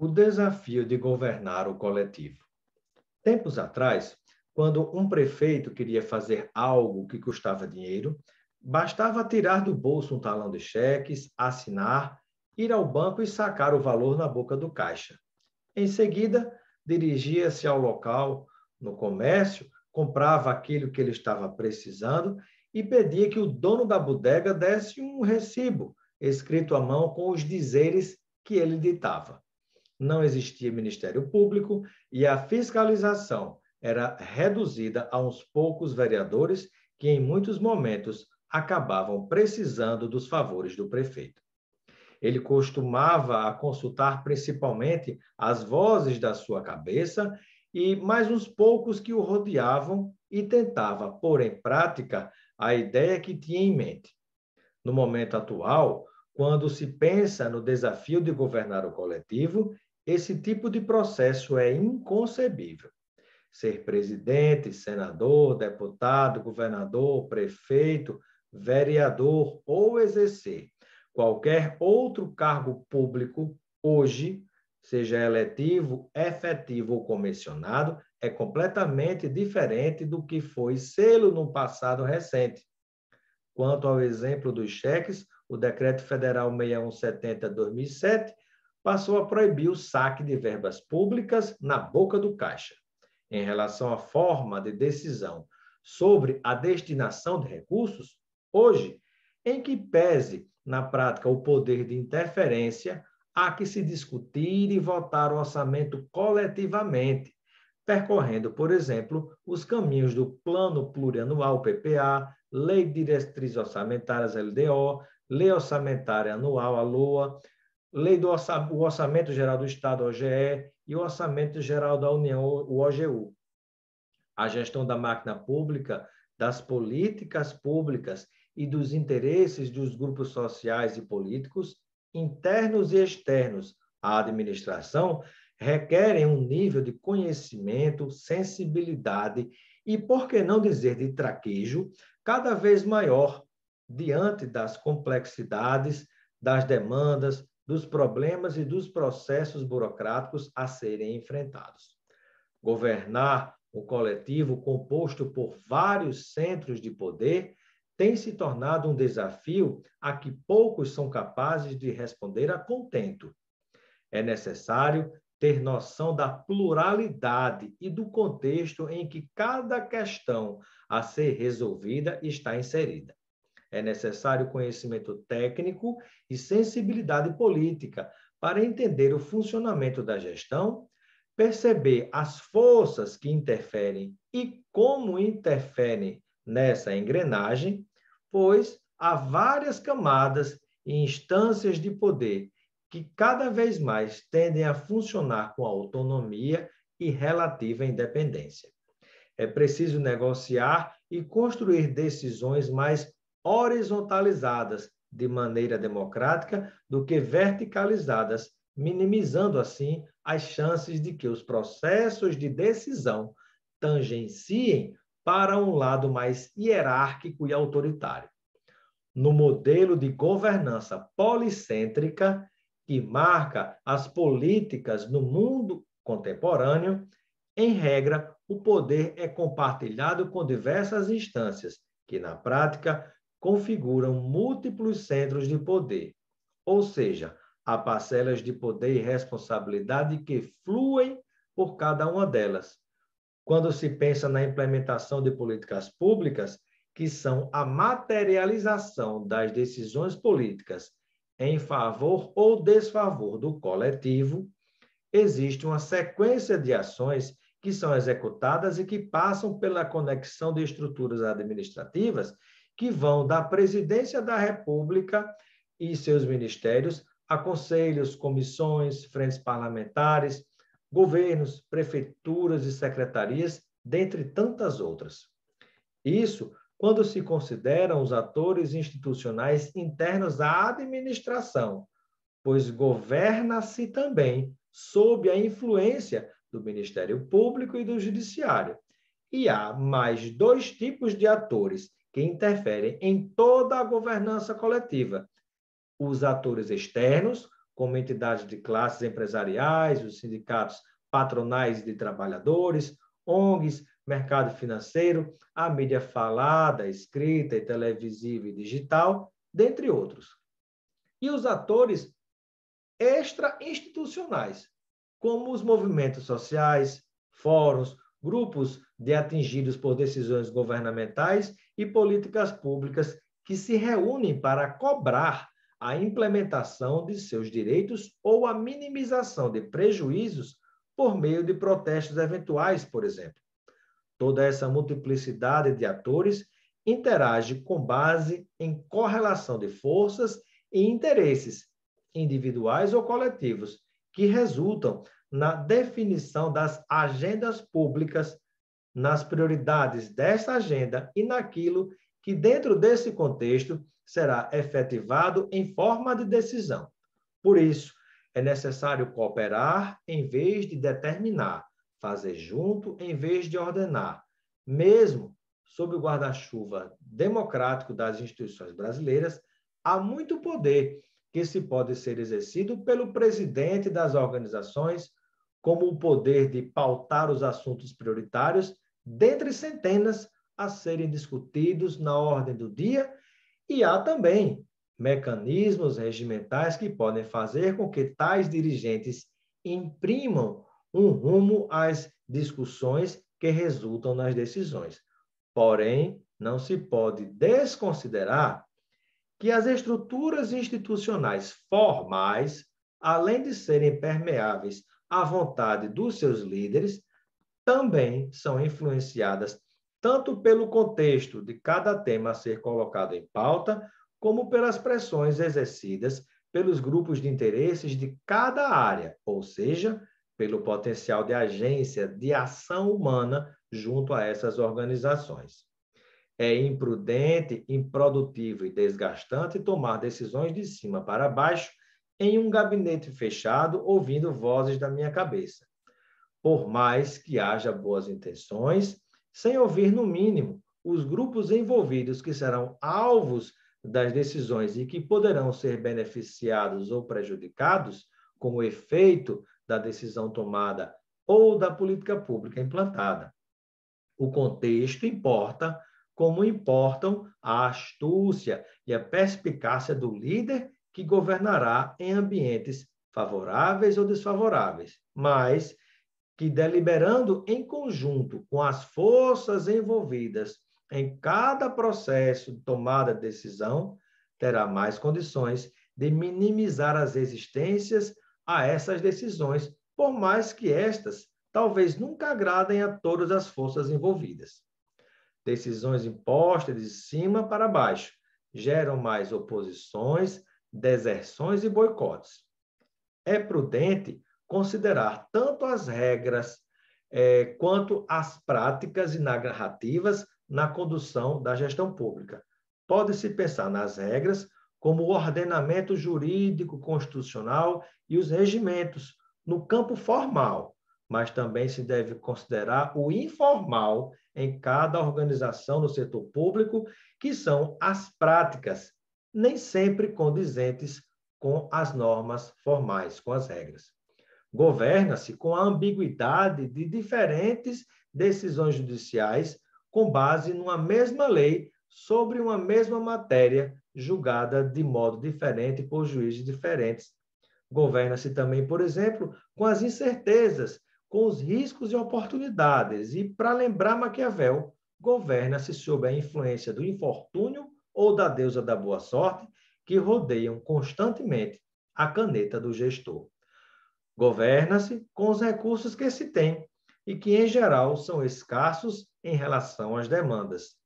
O desafio de governar o coletivo. Tempos atrás, quando um prefeito queria fazer algo que custava dinheiro, bastava tirar do bolso um talão de cheques, assinar, ir ao banco e sacar o valor na boca do caixa. Em seguida, dirigia-se ao local, no comércio, comprava aquilo que ele estava precisando e pedia que o dono da bodega desse um recibo, escrito à mão com os dizeres que ele ditava. Não existia Ministério Público e a fiscalização era reduzida a uns poucos vereadores que, em muitos momentos, acabavam precisando dos favores do prefeito. Ele costumava consultar principalmente as vozes da sua cabeça e mais uns poucos que o rodeavam e tentava pôr em prática a ideia que tinha em mente. No momento atual, quando se pensa no desafio de governar o coletivo, esse tipo de processo é inconcebível. Ser presidente, senador, deputado, governador, prefeito, vereador ou exercer qualquer outro cargo público hoje, seja eletivo, efetivo ou comissionado, é completamente diferente do que foi sê-lo no passado recente. Quanto ao exemplo dos cheques, o Decreto Federal 6170/2007 passou a proibir o saque de verbas públicas na boca do caixa. Em relação à forma de decisão sobre a destinação de recursos, hoje, em que pese na prática o poder de interferência, há que se discutir e votar o orçamento coletivamente, percorrendo, por exemplo, os caminhos do Plano Plurianual PPA, Lei de Diretrizes Orçamentárias LDO, Lei Orçamentária Anual, a LOA, Lei do Orçamento Geral do Estado, OGE, e o Orçamento Geral da União, o OGU. A gestão da máquina pública, das políticas públicas e dos interesses dos grupos sociais e políticos, internos e externos à administração, requerem um nível de conhecimento, sensibilidade e, por que não dizer, de traquejo, cada vez maior diante das complexidades, das demandas, dos problemas e dos processos burocráticos a serem enfrentados. Governar o coletivo composto por vários centros de poder tem se tornado um desafio a que poucos são capazes de responder a contento. É necessário ter noção da pluralidade e do contexto em que cada questão a ser resolvida está inserida. É necessário conhecimento técnico e sensibilidade política para entender o funcionamento da gestão, perceber as forças que interferem e como interferem nessa engrenagem, pois há várias camadas e instâncias de poder que cada vez mais tendem a funcionar com autonomia e relativa independência. É preciso negociar e construir decisões mais horizontalizadas de maneira democrática do que verticalizadas, minimizando assim as chances de que os processos de decisão tangenciem para um lado mais hierárquico e autoritário. No modelo de governança policêntrica que marca as políticas no mundo contemporâneo, em regra, o poder é compartilhado com diversas instâncias que, na prática, configuram múltiplos centros de poder, ou seja, há parcelas de poder e responsabilidade que fluem por cada uma delas. Quando se pensa na implementação de políticas públicas, que são a materialização das decisões políticas em favor ou desfavor do coletivo, existe uma sequência de ações que são executadas e que passam pela conexão de estruturas administrativas que vão da Presidência da República e seus ministérios a conselhos, comissões, frentes parlamentares, governos, prefeituras e secretarias, dentre tantas outras. Isso quando se consideram os atores institucionais internos à administração, pois governa-se também sob a influência do Ministério Público e do Judiciário. E há mais dois tipos de atores que interferem em toda a governança coletiva: os atores externos, como entidades de classes empresariais, os sindicatos patronais de trabalhadores, ONGs, mercado financeiro, a mídia falada, escrita e televisiva e digital, dentre outros. E os atores extra-institucionais, como os movimentos sociais, fóruns, grupos de atingidos por decisões governamentais e políticas públicas que se reúnem para cobrar a implementação de seus direitos ou a minimização de prejuízos por meio de protestos eventuais, por exemplo. Toda essa multiplicidade de atores interage com base em correlação de forças e interesses individuais ou coletivos, que resultam na definição das agendas públicas, nas prioridades dessa agenda e naquilo que, dentro desse contexto, será efetivado em forma de decisão. Por isso, é necessário cooperar em vez de determinar, fazer junto em vez de ordenar, mesmo sob o guarda-chuva democrático das instituições brasileiras, há muito poder que se pode ser exercido pelo presidente das organizações, como o poder de pautar os assuntos prioritários, dentre centenas a serem discutidos na ordem do dia, e há também mecanismos regimentais que podem fazer com que tais dirigentes imprimam um rumo às discussões que resultam nas decisões. Porém, não se pode desconsiderar que as estruturas institucionais formais, além de serem permeáveis à vontade dos seus líderes, também são influenciadas tanto pelo contexto de cada tema a ser colocado em pauta, como pelas pressões exercidas pelos grupos de interesses de cada área, ou seja, pelo potencial de agência de ação humana junto a essas organizações. É imprudente, improdutivo e desgastante tomar decisões de cima para baixo em um gabinete fechado, ouvindo vozes da minha cabeça. Por mais que haja boas intenções, sem ouvir, no mínimo, os grupos envolvidos que serão alvos das decisões e que poderão ser beneficiados ou prejudicados com o efeito da decisão tomada ou da política pública implantada. O contexto importa, como importam a astúcia e a perspicácia do líder que governará em ambientes favoráveis ou desfavoráveis, mas que, deliberando em conjunto com as forças envolvidas em cada processo de tomada de decisão, terá mais condições de minimizar as resistências a essas decisões, por mais que estas talvez nunca agradem a todas as forças envolvidas. Decisões impostas de cima para baixo geram mais oposições, deserções e boicotes. É prudente considerar tanto as regras quanto as práticas e narrativas na condução da gestão pública. Pode-se pensar nas regras como o ordenamento jurídico constitucional e os regimentos no campo formal, mas também se deve considerar o informal em cada organização no setor público, que são as práticas, nem sempre condizentes com as normas formais, com as regras. Governa-se com a ambiguidade de diferentes decisões judiciais com base numa mesma lei sobre uma mesma matéria julgada de modo diferente por juízes diferentes. Governa-se também, por exemplo, com as incertezas, com os riscos e oportunidades. E, para lembrar Maquiavel, governa-se sob a influência do infortúnio ou da deusa da boa sorte, que rodeiam constantemente a caneta do gestor. Governa-se com os recursos que se tem e que, em geral, são escassos em relação às demandas.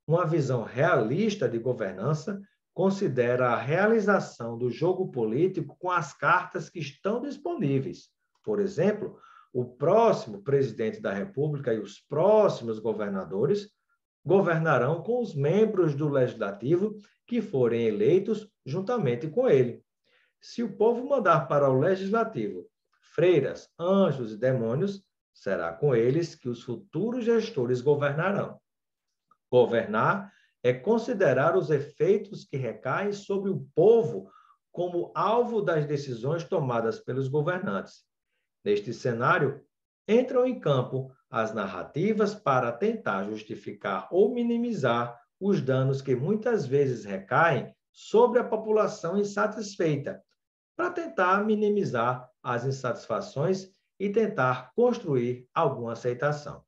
Uma visão realista de governança considera a realização do jogo político com as cartas que estão disponíveis. Por exemplo, o próximo presidente da República e os próximos governadores governarão com os membros do Legislativo que forem eleitos juntamente com ele. Se o povo mandar para o Legislativo freiras, anjos e demônios, será com eles que os futuros gestores governarão. Governar é considerar os efeitos que recaem sobre o povo como alvo das decisões tomadas pelos governantes. Neste cenário, entram em campo as narrativas para tentar justificar ou minimizar os danos que muitas vezes recaem sobre a população insatisfeita, para tentar minimizar as insatisfações e tentar construir alguma aceitação.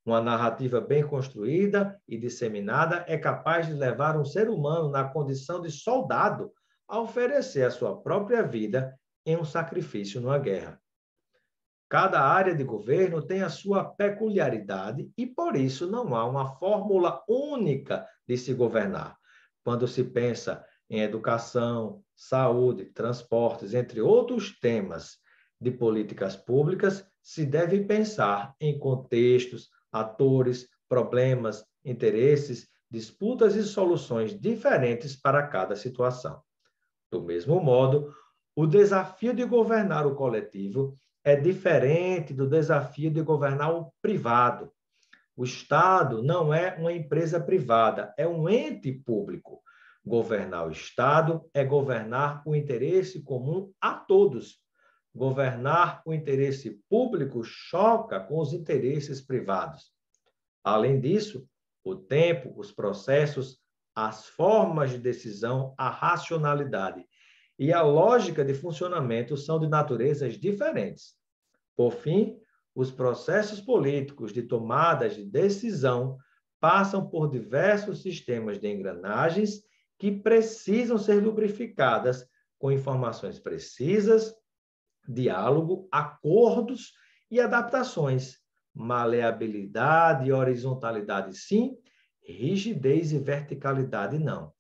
Uma narrativa bem construída e disseminada é capaz de levar um ser humano na condição de soldado a oferecer a sua própria vida em um sacrifício numa guerra. Cada área de governo tem a sua peculiaridade e, por isso, não há uma fórmula única de se governar. Quando se pensa em educação, saúde, transportes, entre outros temas de políticas públicas, se deve pensar em contextos, atores, problemas, interesses, disputas e soluções diferentes para cada situação. Do mesmo modo, o desafio de governar o coletivo é diferente do desafio de governar o privado. O Estado não é uma empresa privada, é um ente público. Governar o Estado é governar o interesse comum a todos. Governar o interesse público choca com os interesses privados. Além disso, o tempo, os processos, as formas de decisão, a racionalidade e a lógica de funcionamento são de naturezas diferentes. Por fim, os processos políticos de tomadas de decisão passam por diversos sistemas de engrenagens que precisam ser lubrificadas com informações precisas, diálogo, acordos e adaptações, maleabilidade e horizontalidade sim, rigidez e verticalidade não.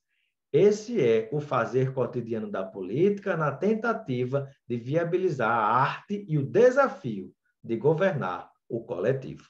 Esse é o fazer cotidiano da política na tentativa de viabilizar a arte e o desafio de governar o coletivo.